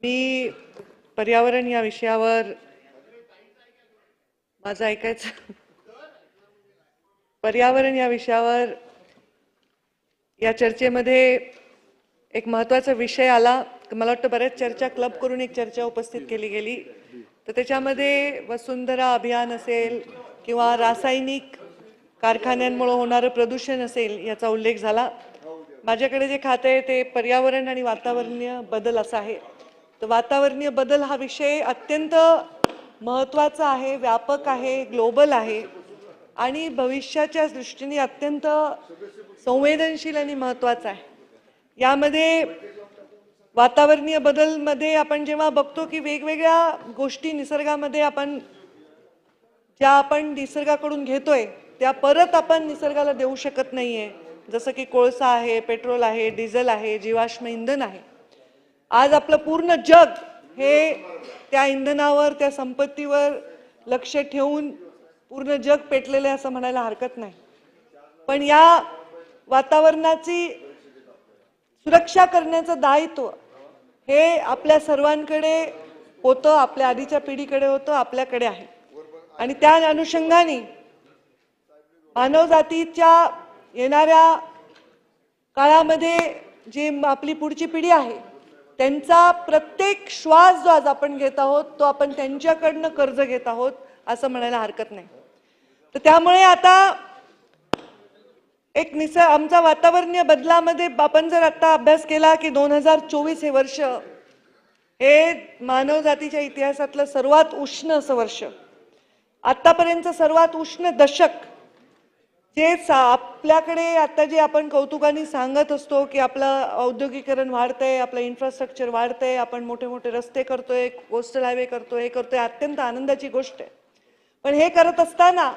मी पर्यावरण या विषयावर माझं ऐकायचं पर्यावरण या विषयावर या चर्चेमध्ये एक महत्त्वाचा विषय आला. मला वाटतं बऱ्याच चर्चा क्लब करून एक चर्चा उपस्थित केली गेली. तर त्याच्यामध्ये वसुंधरा अभियान असेल किंवा रासायनिक कारखान्यांमुळे होणारे प्रदूषण असेल याचा उल्लेख झाला. माझ्याकडे जे खाते आहे ते पर्यावरण आणि वातावरणीय बदल असा आहे. तर वातावरणीय बदल हा विषय अत्यंत महत्त्वाचा आहे, व्यापक आहे, ग्लोबल आहे आणि भविष्याच्या दृष्टीने अत्यंत संवेदनशील आणि महत्त्वाचा आहे. यामध्ये वातावरणीय बदलमध्ये आपण जेव्हा बघतो की वेगवेगळ्या गोष्टी निसर्गामध्ये आपण निसर्गाकडून घेतोय त्या परत आपण निसर्गाला देऊ शकत नाहीये. जसं की कोळसा आहे, पेट्रोल आहे, डिझेल आहे, जीवाश्म इंधन आहे. आज आपलं पूर्ण जग हे त्या इंधनावर, त्या संपत्तीवर लक्ष ठेवून पूर्ण जग पेटलेले असं म्हणायला हरकत नाही. पण या वातावरणाची सुरक्षा करण्याचं दायित्व हे आपल्या सर्वांकडे होतं, आपल्या आधीच्या पिढीकडे होतं, आपल्याकडे आहे. आणि त्या अनुषंगाने मानवजातीच्या येणाऱ्या काळामध्ये जी आपली पुढची पिढी आहे त्यांचा प्रत्येक श्वास जो आज आपण घेत आहोत तो आपण त्यांच्याकडनं कर्ज घेत आहोत असं म्हणायला हरकत नाही. तर त्यामुळे आता एक आमचा वातावरणीय बदलामध्ये आपण जर आता अभ्यास केला की 2024 हे वर्ष हे मानवजातीच्या इतिहासातलं सर्वात उष्ण असं वर्ष, आतापर्यंत सर्वात उष्ण दशक. जे आपल्याकडे आता जे आपण कौतुकाने सांगत असतो की आपलं औद्योगिकरण वाढतंय, आपलं इन्फ्रास्ट्रक्चर वाढतंय, आपण मोठे मोठे रस्ते करतोय, कोस्टल हायवे करतोय, हे करतोय, अत्यंत आनंदाची गोष्ट आहे. पण हे करत असताना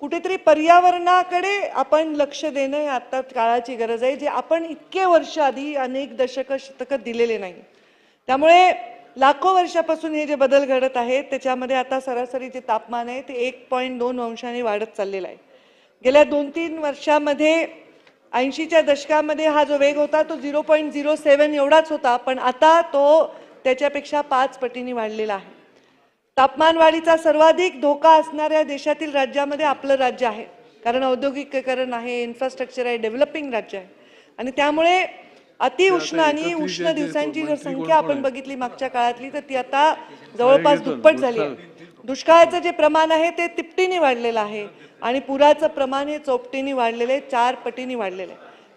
कुठेतरी पर्यावरणाकडे आपण लक्ष देणं हे आता काळाची गरज आहे, जे आपण इतके वर्ष आधी अनेक दशक शतकं दिलेले नाही. त्यामुळे लाखो वर्षापासून हे जे बदल घडत आहेत त्याच्यामध्ये आता सरासरी जे तापमान आहे ते 1.2 अंशाने वाढत चाललेलं आहे. गेल्या 2-3 वर्षामध्ये 80च्या दशकामध्ये हा जो वेग होता तो 0.07 एवढाच होता, पण आता तो त्याच्यापेक्षा 5 पटीने वाढलेला आहे. तापमान वाढीचा सर्वाधिक धोका असणाऱ्या देशातील राज्यामध्ये आपलं राज्य आहे, कारण औद्योगिकीकरण आहे, इन्फ्रास्ट्रक्चर आहे, डेव्हलपिंग राज्य आहे. आणि त्यामुळे अतिउष्ण आणि उष्ण दिवसांची जर संख्या आपण बघितली मागच्या काळातली तर ती आता जवळपास दुप्पट झाली आहे. दुष्काळाचं जे प्रमाण आहे ते तिपटीने वाढलेलं आहे आणि पुराचं प्रमाण हे चौपटीने वाढलेले, 4 पटीने वाढलेले.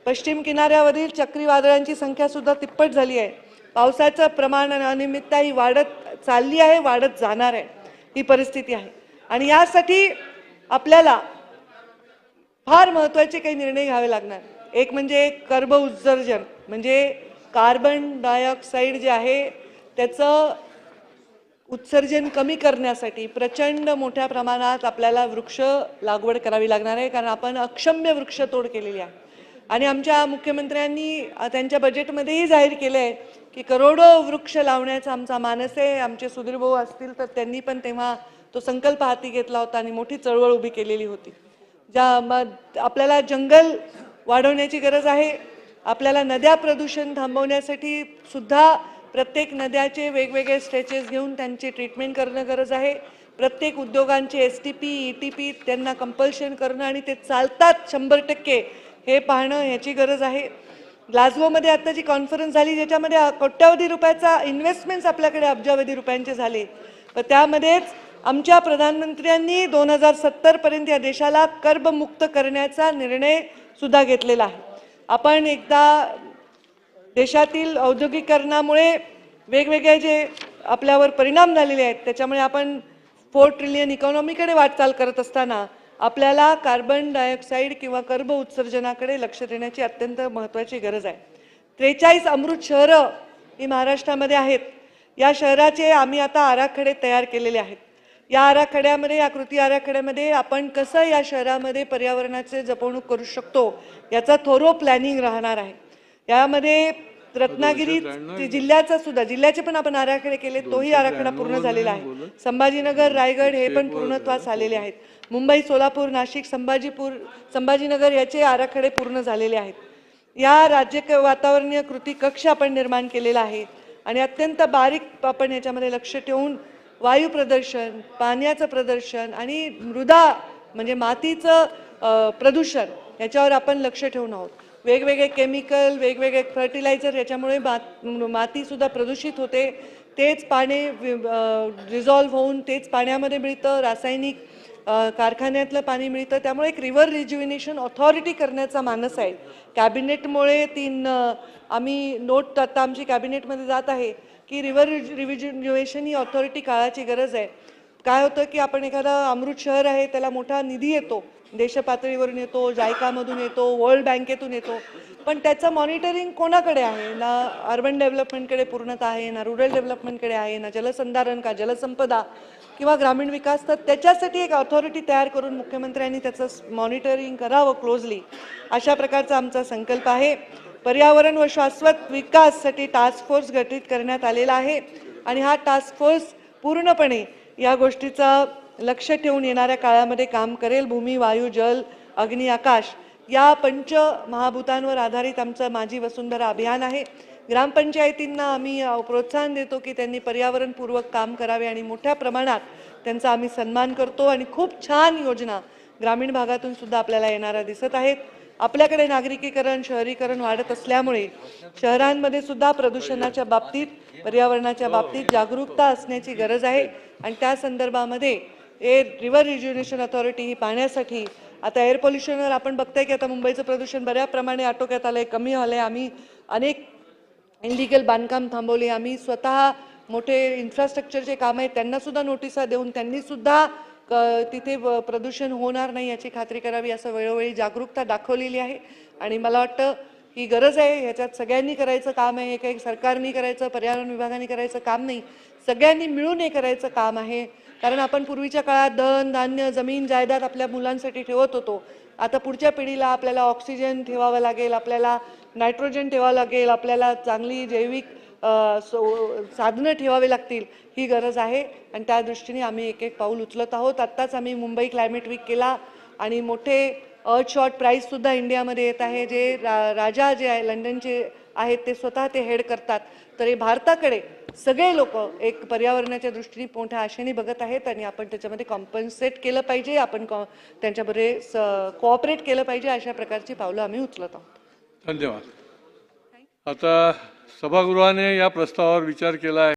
पश्चिम किनाऱ्यावरील चक्रीवादळांची संख्या सुद्धा तिप्पट झाली आहे. पावसाचं प्रमाण आणि अनियमितता ही वाढत चालली आहे, वाढत जाणार आहे, ही परिस्थिती आहे. आणि यासाठी आपल्याला फार महत्त्वाचे काही निर्णय घ्यावे लागणार. एक म्हणजे कर्ब उत्सर्जन, म्हणजे कार्बन डायऑक्साईड जे आहे त्याचं उत्सर्जन कमी करण्यासाठी प्रचंड मोठ्या प्रमाणात आपल्याला वृक्ष लागवड करावी लागणार आहे, कारण आपण अक्षम्य वृक्षतोड केलेली आहे. आणि आमच्या मुख्यमंत्र्यांनी त्यांच्या बजेटमध्येही जाहीर केलं आहे की करोडो वृक्ष लावण्याचा आमचा मानस आहे. आमचे सुधीर भाऊ असतील तर त्यांनी पण तेव्हा तो संकल्प हाती घेतला होता आणि मोठी चळवळ उभी केलेली होती. आपल्याला जंगल वाढवण्याची गरज आहे. आपल्याला नद्या प्रदूषण थांबवण्यासाठी सुद्धा प्रत्येक नद्याचे वेगवेगळे स्ट्रेचेस घेऊन त्यांची ट्रीटमेंट करणं गरज आहे. प्रत्येक उद्योगांचे STP ETP त्यांना कंपल्शन करणं आणि ते चालतात 100% हे पाहणं याची गरज आहे. ग्लासगोमध्ये आता जी कॉन्फरन्स झाली ज्याच्यामध्ये कोट्यावधी रुपयाचा इन्व्हेस्टमेंट्स आपल्याकडे अब्जावधी रुपयांचे झाले, तर त्यामध्येच आमच्या प्रधानमंत्र्यांनी 2070 पर्यंत या देशाला कर्बमुक्त करण्याचा निर्णय सुद्धा घेतलेला आहे. आपण एकदा देशातील औद्योगिकरणामुळे वेगवेगळे जे आपल्यावर परिणाम झालेले आहेत त्याच्यामुळे आपण 4 ट्रिलियन इकॉनॉमीकडे वाटचाल करत असताना आपल्याला कार्बन डायऑक्साईड किंवा कर्ब उत्सर्जनाकडे लक्ष देण्याची अत्यंत महत्त्वाची गरज आहे. 43 अमृत शहरं ही महाराष्ट्रामध्ये आहेत. या शहराचे आम्ही आता आराखडे तयार केलेले आहेत. या आराखड्यामध्ये, या कृती आराखड्यामध्ये आपण कसं या शहरामध्ये पर्यावरणाचे जपणूक करू शकतो याचा थोरो प्लॅनिंग राहणार आहे. यामध्ये रत्नागिरी जिल्ह्याचा सुद्धा, जिल्ह्याचे पण आपण आराखडे केले, तोही आराखडा पूर्ण झालेला आहे. संभाजीनगर, रायगड हे पण पूर्णत्वास आलेले आहेत. मुंबई, सोलापूर, नाशिक, संभाजीनगर याचे आराखडे पूर्ण झालेले आहेत. या राज्य वातावरणीय कृती कक्ष आपण निर्माण केलेला आहे आणि अत्यंत बारीक आपण याच्यामध्ये लक्ष ठेवून वायू प्रदूषण, पाण्याचं प्रदूषण आणि मृदा म्हणजे मातीचं प्रदूषण याच्यावर आपण लक्ष ठेवून आहोत. वेगवेगळे केमिकल, वेगवेगळे फर्टिलायझर याच्यामुळे मातीसुद्धा प्रदूषित होते. तेच पाणी डिझॉल्व्ह होऊन तेच पाण्यामध्ये मिळतं, रासायनिक कारखान्यातलं पाणी मिळतं. त्यामुळे एक रिव्हर रिज्युविनेशन ऑथॉरिटी करण्याचा मानस आहे. कॅबिनेटमुळे आम्ही नोट आता आमची कॅबिनेटमध्ये जात आहे की रिव्हर रिज्युविनेशन ही ऑथॉरिटी काळाची गरज आहे. काय होतं की आपण एखादा अमृत शहर आहे, त्याला मोठा निधी येतो, देशपातळीवरून येतो, जायकामधून येतो, वर्ल्ड बँकेतून येतो, पण त्याचं मॉनिटरिंग कोणाकडे आहे? ना अर्बन डेव्हलपमेंटकडे पूर्णतः आहे, ना रुरल डेव्हलपमेंटकडे आहे, ना जलसंधारण का जलसंपदा किंवा ग्रामीण विकास. तर त्याच्यासाठी एक ऑथॉरिटी तयार करून मुख्यमंत्र्यांनी त्याचं मॉनिटरिंग करावं क्लोजली, अशा प्रकारचा आमचा संकल्प आहे. पर्यावरण व शाश्वत विकाससाठी टास्क फोर्स गठीत करण्यात आलेला आहे आणि हा टास्क फोर्स पूर्णपणे या गोष्टीचा लक्ष ठेवून येणाऱ्या काळामध्ये काम करेल. भूमी, वायू, जल, अग्नी, आकाश या पंच महाभूतांवर आधारित आमचं माझी वसुंधरा अभियान आहे. ग्रामपंचायतींना आम्ही प्रोत्साहन देतो की त्यांनी पर्यावरणपूर्वक काम करावे आणि मोठ्या प्रमाणात त्यांचा आम्ही सन्मान करतो आणि खूप छान योजना ग्रामीण भागातून सुद्धा आपल्याला येणाऱ्या दिसत आहेत. आपल्याकडे नागरिकीकरण, शहरीकरण वाढत असल्यामुळे शहरांमध्ये सुद्धा प्रदूषणाच्या बाबतीत, पर्यावरणाच्या बाबतीत जागरूकता असण्याची गरज आहे आणि त्या संदर्भामध्ये हे रिव्हर रिज्युनेशन ऑथॉरिटी ही पाण्यासाठी आता एअर पोल्युशनवर आपण बघताय की आता मुंबईचं प्रदूषण बऱ्याच प्रमाणे आटोक्यात आलंय, कमी झालंय. आम्ही अनेक इलिगल बांधकाम थांबवले. आम्ही स्वतः मोठे इन्फ्रास्ट्रक्चरचे काम आहेत त्यांना सुद्धा नोटिसा देऊन त्यांनी सुद्धा तिथे प्रदूषण होणार नाही याची खात्री करावी, असं वेळोवेळी जागरूकता दाखवलेली आहे. आणि मला वाटतं ही गरज आहे, ह्याच्यात सगळ्यांनी करायचं काम आहे. हे काही सरकारने करायचं, पर्यावरण विभागाने करायचं काम नाही, सगळ्यांनी मिळून हे करायचं काम आहे. कारण आपण पूर्वीच्या काळात धन धान्य, जमीन जायदाद आपल्या मुलांसाठी ठेवत होतो. आता पुढच्या पिढीला आपल्याला ऑक्सिजन ठेवावं लागेल, आपल्याला नायट्रोजन ठेवावं लागेल, आपल्याला चांगली जैविक साधनं ठेवावे लागतील. ही गरज आहे आणि त्या दृष्टीने आम्ही एक एक पाऊल उचलत आहोत. आत्ताच आम्ही मुंबई क्लायमेट वीक केला आणि मोठे अर्थ शॉट प्राईजसुद्धा इंडियामध्ये येत आहे. जे राजा जे आहे लंडनचे आहेत ते स्वतः ते हेड करतात. तर हे भारताकडे सगळे लोक एक पर्यावरणाच्या दृष्टीने मोठ्या आशेने बघत आहेत आणि आपण त्याच्यामध्ये कॉम्पन्सेट केलं पाहिजे, आपण त्यांच्याबरोबर कोऑपरेट केलं पाहिजे. अशा प्रकारची पावलं आम्ही उचलत आहोत. धन्यवाद. आता सभागृहाने या प्रस्तावावर विचार केला आहे.